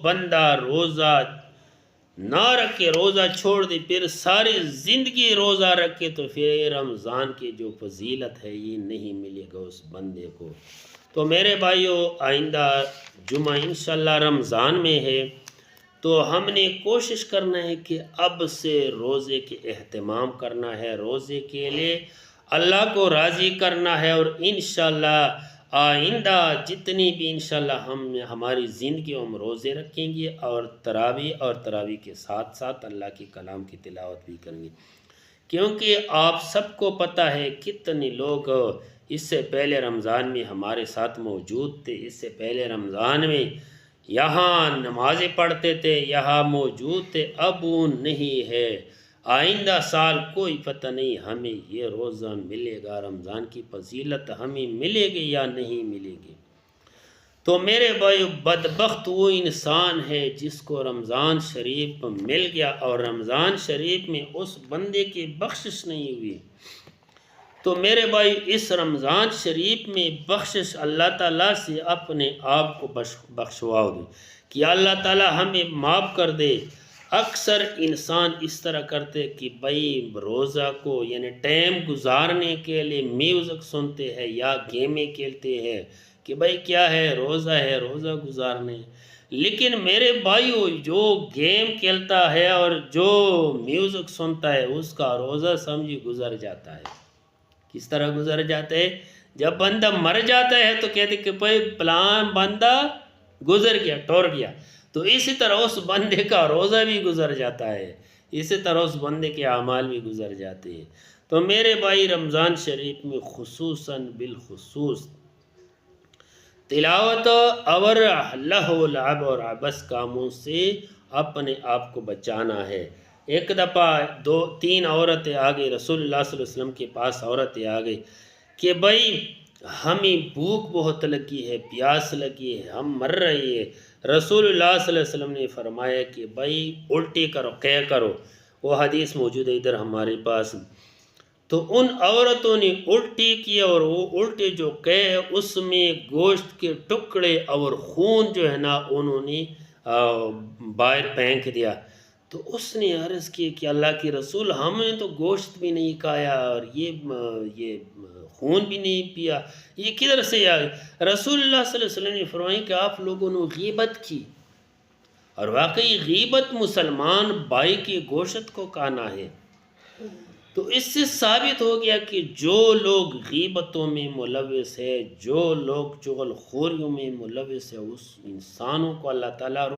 بندہ روزہ نہ رکھے، روزہ چھوڑ دے، پھر ساری زندگی روزہ رکھے، تو پھر رمضان کی جو فضیلت ہے یہ نہیں ملے گا اس بندے کو۔ تو میرے بھائیو، آئندہ جمعہ انشاءاللہ رمضان میں ہے، تو ہم نے کوشش کرنا ہے کہ اب سے روزے کے اہتمام کرنا ہے، روزے کے لیے اللہ کو راضی کرنا ہے، اور انشاءاللہ آئندہ جتنی بھی انشاءاللہ ہماری زندگی ہم روزے رکھیں گے، اور تراویح کے ساتھ ساتھ اللہ کے کلام کی تلاوت بھی کریں گے، کیونکہ آپ سب کو پتہ ہے کتنے لوگ اس سے پہلے رمضان میں ہمارے ساتھ موجود تھے، اس سے پہلے رمضان میں یہاں نمازیں پڑھتے تھے، یہاں موجود تھے، اب وہ نہیں ہے۔ آئندہ سال کوئی پتہ نہیں ہمیں یہ روزہ ملے گا، رمضان کی فضیلت ہمیں ملے گی یا نہیں ملے گی۔ تو میرے بھائی، بدبخت وہ انسان ہے جس کو رمضان شریف مل گیا اور رمضان شریف میں اس بندے کی بخشش نہیں ہوئی۔ تو میرے بھائی، اس رمضان شریف میں بخشش اللہ تعالیٰ سے اپنے آپ کو بخشواؤ دے کہ اللہ تعالیٰ ہمیں معاف کر دے۔ اکثر انسان اس طرح کرتے کہ بھائی روزہ کو یعنی ٹائم گزارنے کے لیے میوزک سنتے ہیں یا گیمیں کھیلتے ہیں کہ بھائی کیا ہے، روزہ گزارنے۔ لیکن میرے بھائیو، جو گیم کھیلتا ہے اور جو میوزک سنتا ہے اس کا روزہ سمجھی گزر جاتا ہے۔ کس طرح گزر جاتا ہے؟ جب بندہ مر جاتا ہے تو کہتے کہ بھائی پلان بندہ گزر گیا، ٹور گیا، تو اسی طرح اس بندے کا روزہ بھی گزر جاتا ہے، اسی طرح اس بندے کے اعمال بھی گزر جاتے ہیں۔ تو میرے بھائی، رمضان شریف میں خصوصاً بالخصوص تلاوت اور لہو و لعب اور عبث کاموں سے اپنے آپ کو بچانا ہے۔ ایک دفعہ 2-3 عورتیں آ گئی رسول اللہ صلی اللہ علیہ وسلم کے پاس، عورتیں آ گئی کہ بھائی ہمیں بھوک بہت لگی ہے، پیاس لگی ہے، ہم مر رہے ہیں۔ رسول اللہ صلی اللہ علیہ وسلم نے فرمایا کہ بھائی الٹی کرو، قے کرو۔ وہ حدیث موجود ہے ادھر ہمارے پاس۔ تو ان عورتوں نے الٹی کی، اور وہ الٹی جو قے اس میں گوشت کے ٹکڑے اور خون جو ہے نا انہوں نے باہر پھینک دیا۔ تو اس نے عرض کی کہ اللہ کے رسول، ہم نے تو گوشت بھی نہیں کھایا اور یہ خون بھی نہیں پیا، یہ کدھر سے آ گیا؟ رسول اللہ صلی اللہ علیہ وسلم نے فرمایا کہ آپ لوگوں نے غیبت کی، اور واقعی غیبت مسلمان بھائی کی گوشت کو کھانا ہے۔ تو اس سے ثابت ہو گیا کہ جو لوگ غیبتوں میں ملوث ہے، جو لوگ چغل خوریوں میں ملوث ہے، اس انسانوں کو اللہ تعالیٰ